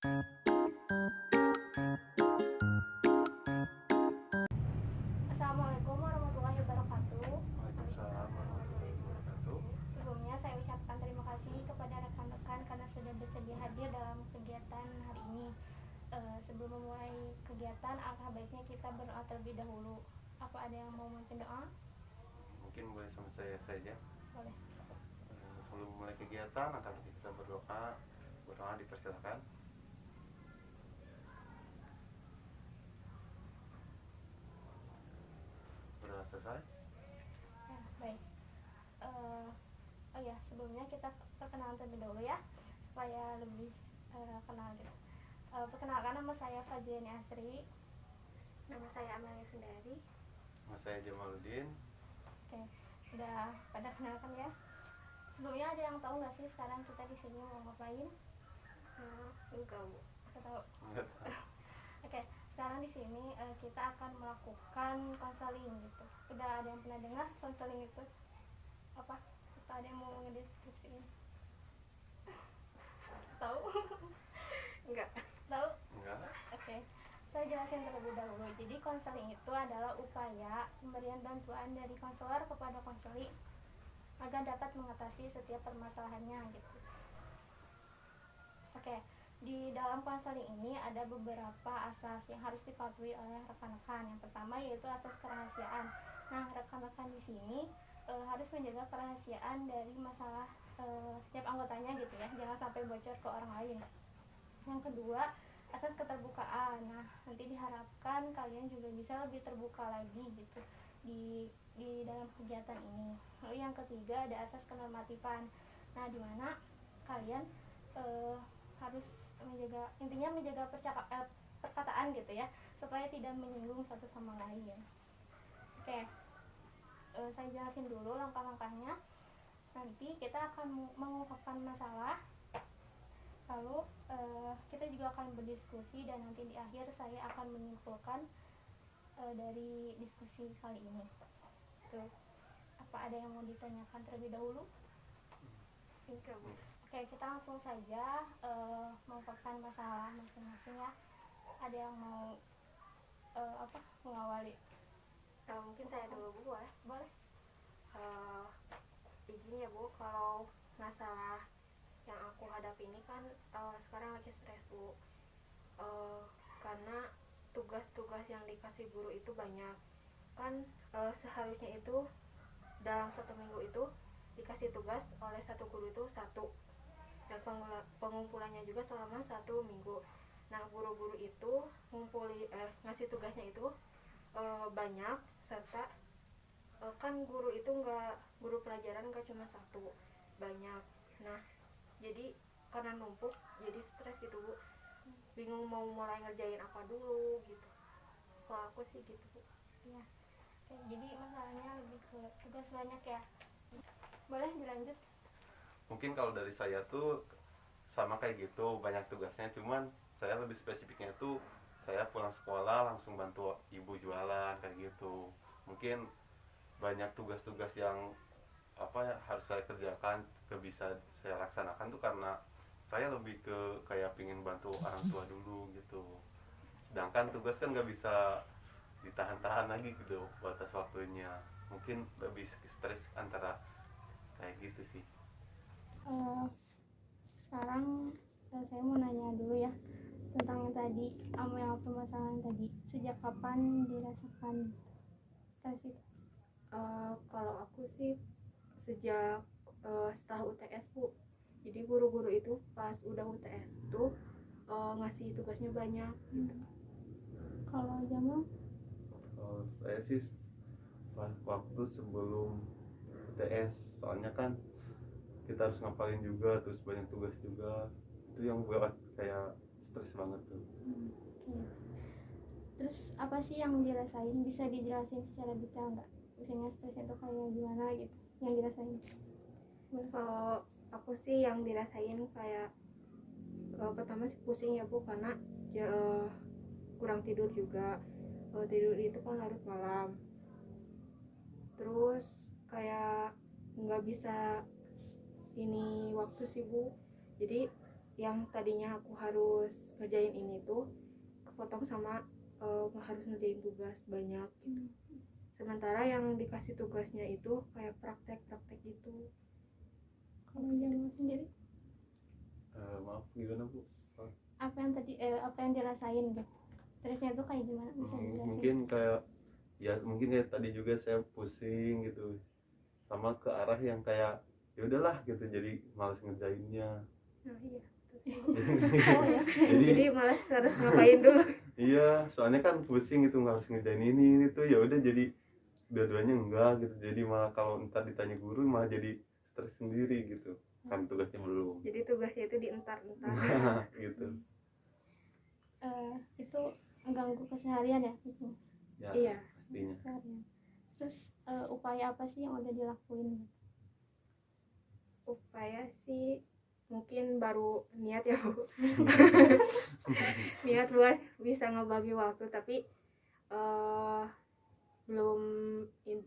Assalamualaikum warahmatullahi wabarakatuh. Waalaikumsalam warahmatullahi wabarakatuh. Sebelumnya saya ucapkan terima kasih kepada rekan-rekan karena sudah bersedia hadir dalam kegiatan hari ini. Sebelum memulai kegiatan, alangkah baiknya kita berdoa terlebih dahulu. Apa ada yang mau memimpin doa? Mungkin boleh sama saya saja. Boleh. Sebelum mulai kegiatan, akan kita berdoa. Berdoa dipersilakan. Berdoa selesai. Ya, baik. Oh ya, sebelumnya kita perkenalan terlebih dahulu ya, supaya lebih kenal gitu. Perkenalkan, nama saya Fajriani Asri. Nama saya Amalia Sundari. Nama saya Jamaluddin. Oke, udah pada kenalkan ya. Sebelumnya ada yang tahu nggak sih sekarang kita di sini mau ngapain? Enggak, Bu. Aku tahu. Oke, sekarang di sini kita akan melakukan konseling gitu. Udah ada yang pernah dengar konseling itu apa? Atau ada yang mau ngedeskripsiin? Tahu? Enggak. Tahu? Enggak. Oke. Saya jelasin terlebih dahulu. Jadi konseling itu adalah upaya pemberian bantuan dari konselor kepada konseli agar dapat mengatasi setiap permasalahannya gitu. Oke, di dalam konseling ini ada beberapa asas yang harus dipatuhi oleh rekan-rekan. Yang pertama yaitu asas kerahasiaan. Nah, rekan-rekan di sini harus menjaga kerahasiaan dari masalah setiap anggotanya gitu ya, jangan sampai bocor ke orang lain. Yang kedua, asas keterbukaan. Nah, nanti diharapkan kalian juga bisa lebih terbuka lagi gitu di dalam kegiatan ini. Lalu yang ketiga ada asas kenormatifan. Nah, di mana kalian harus menjaga perkataan gitu ya, supaya tidak menyinggung satu sama lain. Oke, saya jelasin dulu langkah-langkahnya. Nanti kita akan mengungkapkan masalah, lalu kita juga akan berdiskusi, dan nanti di akhir saya akan menyimpulkan dari diskusi kali ini. Tuh, apa ada yang mau ditanyakan terlebih dahulu? Oke, kita langsung saja mengungkapkan masalah masing-masing ya. Ada yang mau mengawali? Mungkin saya dulu, Bu, boleh? Boleh. Izin ya, Bu, kalau masalah yang aku hadapi ini kan sekarang lagi stres, Bu. Karena tugas-tugas yang dikasih guru itu banyak. Kan seharusnya itu dalam 1 minggu itu dikasih tugas oleh satu guru itu satu, dan pengumpulannya juga selama 1 minggu. Nah, guru-guru itu ngasih tugasnya itu banyak, serta kan guru itu guru pelajaran nggak cuma satu, banyak. Nah, jadi karena numpuk jadi stres gitu, Bu. Bingung mau mulai ngerjain apa dulu gitu. Kalau aku sih gitu, Bu. Ya. Oke, jadi masalahnya lebih ke tugas banyak ya. Boleh dilanjut? Mungkin kalau dari saya tuh sama kayak gitu, banyak tugasnya, cuman saya lebih spesifiknya tuh saya pulang sekolah langsung bantu ibu jualan kayak gitu. Mungkin banyak tugas-tugas yang harus saya kerjakan bisa saya laksanakan tuh karena saya lebih ke kayak pingin bantu orang tua dulu gitu. Sedangkan tugas kan nggak bisa ditahan-tahan lagi gitu batas waktunya. Mungkin lebih stres antara kayak gitu sih. Sekarang saya mau nanya dulu ya tentang yang tadi, yang permasalahan tadi. Sejak kapan dirasakan stres itu? Kalau aku sih sejak setelah UTS, Bu. Jadi guru-guru itu pas udah UTS tuh ngasih tugasnya banyak gitu. Kalau Jamal? Kalau saya sih waktu sebelum UTS, soalnya kan kita harus ngapalin juga, terus banyak tugas juga, itu yang buat kayak stres banget tuh. Okay. Terus apa sih yang dirasain? Bisa dijelasin secara detail nggak? Misalnya stres itu kayak gimana gitu yang dirasain? Kalau aku sih yang dirasain kayak pertama sih pusing ya, Bu, karena kurang tidur juga. Tidur itu kan larut malam. Terus kayak nggak bisa ini waktu sih, Bu. Jadi yang tadinya aku harus ngerjain ini tuh kepotong sama nggak harus ngerjain tugas banyak gitu. Sementara yang dikasih tugasnya itu kayak praktek-praktek gitu. Kalau Jamal sendiri Maaf, gimana Bu? apa yang tadi apa yang dirasain gitu, stresnya itu kayak gimana, bisa dijelasin? Mungkin kayak ya mungkin kayak tadi juga saya pusing gitu, sama ke arah yang kayak ya udahlah gitu, jadi malas ngerjainnya. Nah iya. Oh ya. Jadi malas harus ngapain dulu. Iya, soalnya kan pusing gitu, nggak harus ngerjain ini tuh, ya udah jadi dua-duanya enggak gitu, jadi malah kalau ntar ditanya guru malah jadi stres sendiri gitu kan, tugasnya belum. Jadi tugasnya itu dientar-entar. Gitu Itu mengganggu keseharian ya gitu. ya. Iya. Pastinya. Keseharian. Terus upaya apa sih yang udah dilakuin gitu? Upaya sih mungkin baru niat ya Bu. Niat buat bisa ngebagi waktu, tapi belum di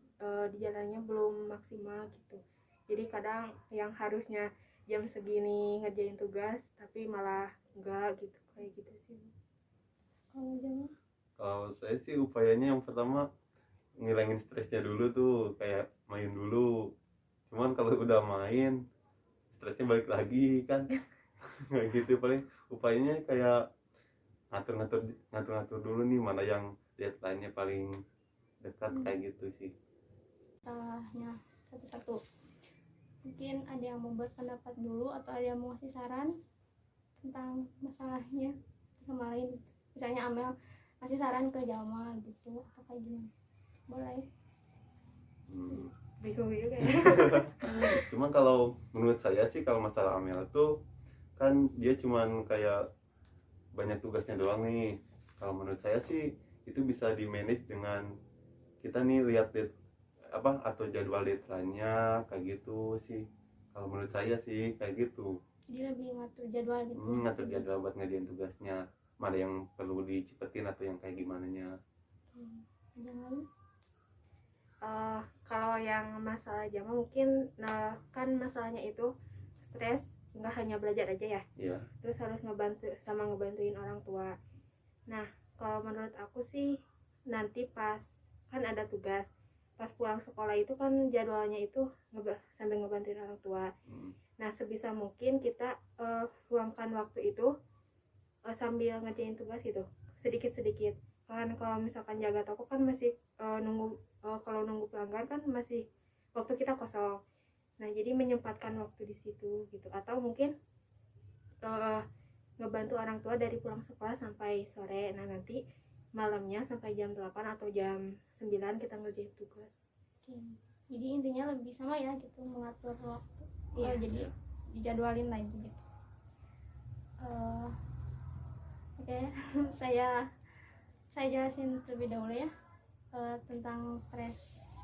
jalannya belum maksimal gitu. Jadi kadang yang harusnya jam segini ngerjain tugas tapi malah enggak gitu, kayak gitu sih. Kalau Jamal? Kalau saya sih upayanya yang pertama ngilangin stresnya dulu tuh, kayak main dulu. Cuman kalau udah main stresnya balik lagi kan. Kayak gitu, paling upayanya kayak ngatur dulu nih mana yang deadline-nya paling dekat, kayak gitu sih. Salahnya satu-satu. Mungkin ada yang membuat pendapat dulu atau ada yang mau ngasih saran tentang masalahnya sama lain. Misalnya Amel ngasih saran ke Jamal gitu atau kayak gimana? Boleh. Bingung juga ya. Cuman kalau menurut saya sih, kalau masalah Amel tuh kan dia cuman kayak banyak tugasnya doang nih. Kalau menurut saya sih itu bisa di manage dengan kita nih lihat atau jadwal deadline-nya kayak gitu sih. Kalau menurut saya sih kayak gitu. Jadi lebih ngatur jadwal gitu. Ngatur jadwal buat ngerjain tugasnya, mana yang perlu dicepetin atau yang kayak gimana nya. Ada yang lain? Kalau yang masalah Jamal mungkin kan masalahnya itu stres, nggak hanya belajar aja ya. Iya. Terus harus ngebantuin orang tua. Nah kalau menurut aku sih nanti pas kan ada tugas, pas pulang sekolah itu kan jadwalnya itu sambil ngebantuin orang tua. Nah sebisa mungkin kita luangkan waktu itu sambil ngerjain tugas gitu, sedikit-sedikit. Kan kalau misalkan jaga toko kan masih kalau nunggu pelanggan kan masih waktu kita kosong. Nah jadi menyempatkan waktu di situ gitu, atau mungkin ngebantu orang tua dari pulang sekolah sampai sore. Nah nanti malamnya sampai jam 8 atau jam 9 kita ngerjain tugas. Oke. Jadi intinya lebih sama ya gitu, mengatur waktu. Iya. Jadi dijadwalin lagi gitu. Oke. saya jelasin terlebih dahulu ya tentang stres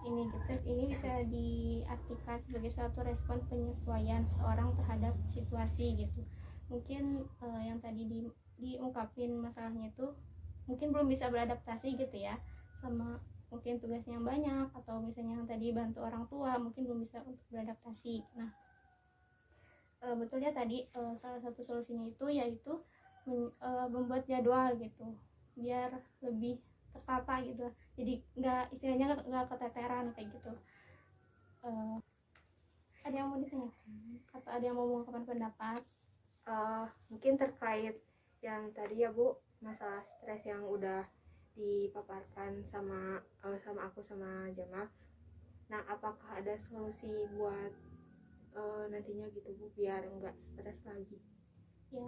ini. Stres ini bisa diartikan sebagai suatu respon penyesuaian seorang terhadap situasi gitu. Mungkin yang tadi diungkapin masalahnya itu mungkin belum bisa beradaptasi gitu ya sama mungkin tugasnya yang banyak, atau misalnya yang tadi bantu orang tua mungkin belum bisa untuk beradaptasi. Nah betulnya tadi salah satu solusinya itu yaitu membuat jadwal gitu biar lebih tertata gitu, jadi istilahnya nggak keteteran kayak gitu. Ada yang mau ditanyakan atau ada yang mau mengungkapkan pendapat? Mungkin terkait yang tadi ya Bu, masalah stres yang udah dipaparkan sama aku sama Jamal. Nah apakah ada solusi buat nantinya gitu Bu, biar enggak stres lagi? Ya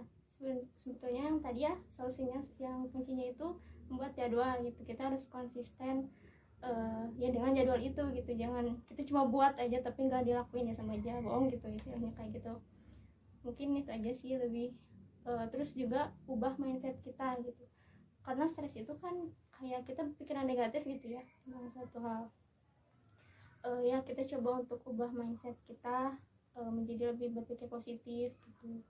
sebetulnya yang tadi ya solusinya, yang kuncinya itu membuat jadwal gitu. Kita harus konsisten ya dengan jadwal itu gitu, jangan kita cuma buat aja tapi nggak dilakuin, ya sama aja bohong gitu istilahnya kayak gitu. Mungkin itu aja sih lebih terus juga ubah mindset kita gitu, karena stres itu kan kayak kita pikiran negatif gitu ya tentang satu hal. Ya kita coba untuk ubah mindset kita menjadi lebih berpikir positif gitu,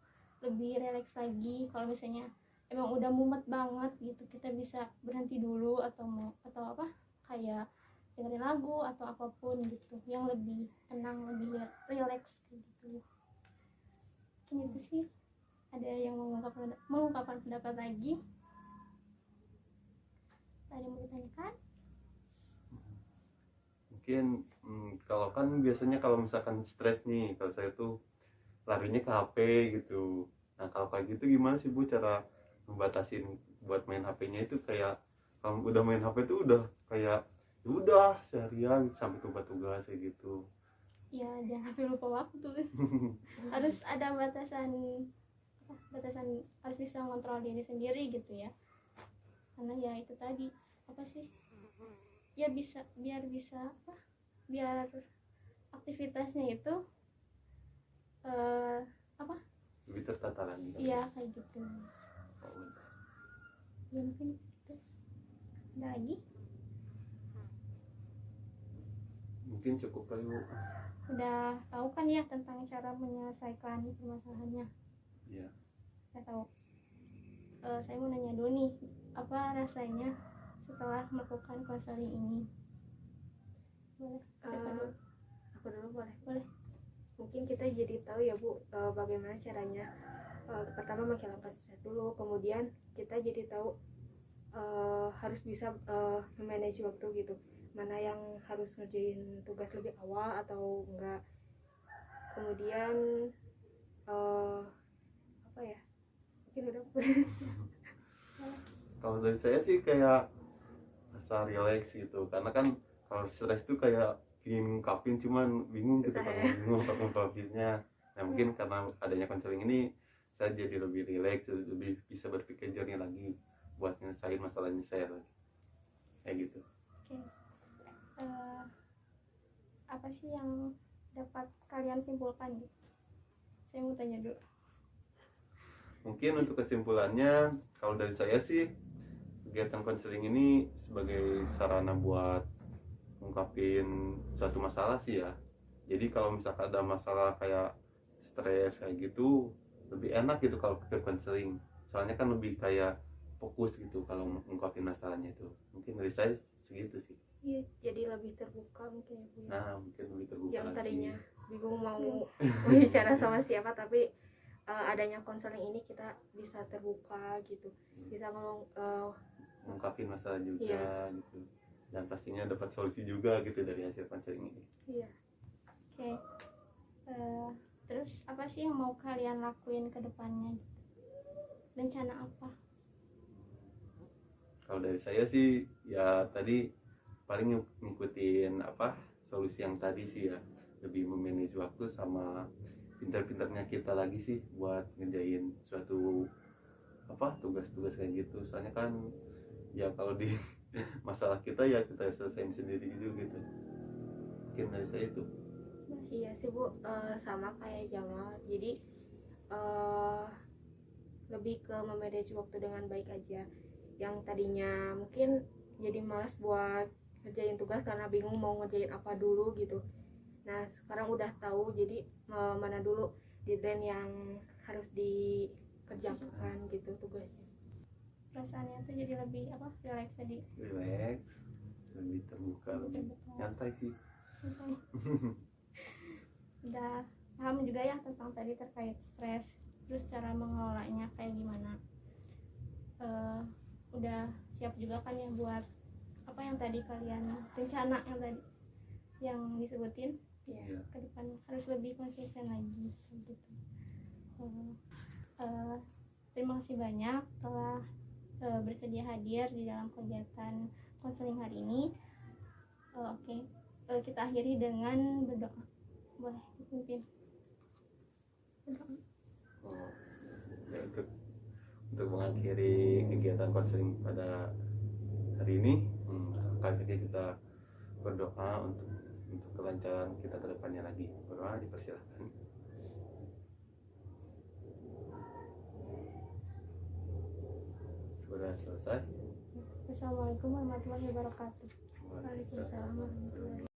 lebih rileks lagi. Kalau misalnya emang udah mumet banget gitu, kita bisa berhenti dulu atau apa kayak dengerin lagu atau apapun gitu yang lebih tenang, lebih rileks gitu. Mungkin itu sih. Ada yang mengungkapkan pendapat lagi? Ada yang mau ditanyakan? Mungkin kalau kan biasanya kalau misalkan stres nih, kalau saya tuh larinya ke HP gitu. Nah kalau kayak gitu gimana sih Bu cara membatasin buat main HP-nya itu? Kayak kalau udah main HP tuh udah kayak ya udah seharian sampai tugas kayak gitu. Ya jangan sampai lupa waktu. Harus ada batasan, harus bisa mengontrol diri sendiri gitu ya, karena ya itu tadi apa sih ya, biar aktivitasnya itu apa Lebih tertata lagi. iya kayak gitu Oh, udah. ya. Mungkin itu ada lagi, Mungkin cukup kali Bu. udah tahu kan ya tentang cara menyelesaikan permasalahannya. Iya. Saya tahu. Saya mau nanya dulu nih, apa rasanya setelah melakukan konseling ini? Boleh? Aku dulu boleh? Boleh. Mungkin kita jadi tahu ya Bu, bagaimana caranya pertama menghilangkan stres dulu, kemudian kita jadi tahu harus bisa memanage waktu gitu, mana yang harus ngerjain tugas lebih awal atau enggak. Kemudian apa ya, mungkin udah. Kalau dari saya sih kayak rasa relax gitu, karena kan kalau stres tuh kayak ingin ngungkapin cuman bingung gitu Susah kalau ya. bingung untuk ngungkapinnya. Nah mungkin karena adanya konseling ini saya jadi lebih relax, lebih bisa berpikir jernih lagi buat nyelesain masalahnya saya lagi kayak gitu. Oke. Apa sih yang dapat kalian simpulkan gitu? Saya mau tanya dulu. Mungkin untuk kesimpulannya kalau dari saya sih kegiatan konseling ini sebagai sarana buat ngungkapin suatu masalah sih ya. Jadi kalau misalkan ada masalah kayak stres kayak gitu lebih enak gitu kalau ke konseling, soalnya kan lebih kayak fokus gitu kalau ngungkapin masalahnya itu. Mungkin dari saya segitu sih. Iya, jadi lebih terbuka mungkin ya Bu ya. Nah mungkin lebih terbuka Yang lagi. tadinya bingung mau bicara sama siapa, tapi adanya konseling ini kita bisa terbuka gitu, bisa ngungkapin masalah juga Iya. gitu, dan pastinya dapat solusi juga gitu dari hasil konseling ini. iya. Oke. Terus apa sih yang mau kalian lakuin ke depannya? Rencana apa? Kalau dari saya sih ya tadi paling ngikutin apa solusi yang tadi sih ya, lebih memanage waktu sama pintar-pintarnya kita lagi sih buat ngerjain suatu apa tugas-tugas kayak gitu. Soalnya kan ya kalau di masalah kita ya kita selesaiin sendiri gitu. Mungkin dari saya itu. Iya sih Bu, sama kayak Jamal. Jadi lebih ke memanage waktu dengan baik aja. Yang tadinya mungkin jadi malas buat ngerjain tugas karena bingung mau ngerjain apa dulu gitu. Nah sekarang udah tahu, jadi mana dulu deadline yang harus dikerjakan gitu tugasnya. Perasaannya tuh jadi lebih apa? Relax tadi. Relax, lebih terbuka, lebih nyantai sih. Santai. Udah paham juga ya tentang tadi terkait stres, terus cara mengelolanya kayak gimana. Udah siap juga kan ya buat apa yang tadi kalian rencana yang tadi yang disebutin Iya. ke depan harus lebih konsisten lagi gitu. Terima kasih banyak telah bersedia hadir di dalam kegiatan konseling hari ini. Oke. Kita akhiri dengan berdoa. Boleh dipimpin berdoa. Ya, untuk mengakhiri kegiatan konseling pada hari ini, kali ini kita berdoa untuk kelancaran kita ke depannya lagi. Berdoa dipersilahkan. Sudah selesai. Wassalamualaikum warahmatullahi wabarakatuh. Waalaikumsalam. Waalaikumsalam warahmatullahi wabarakatuh.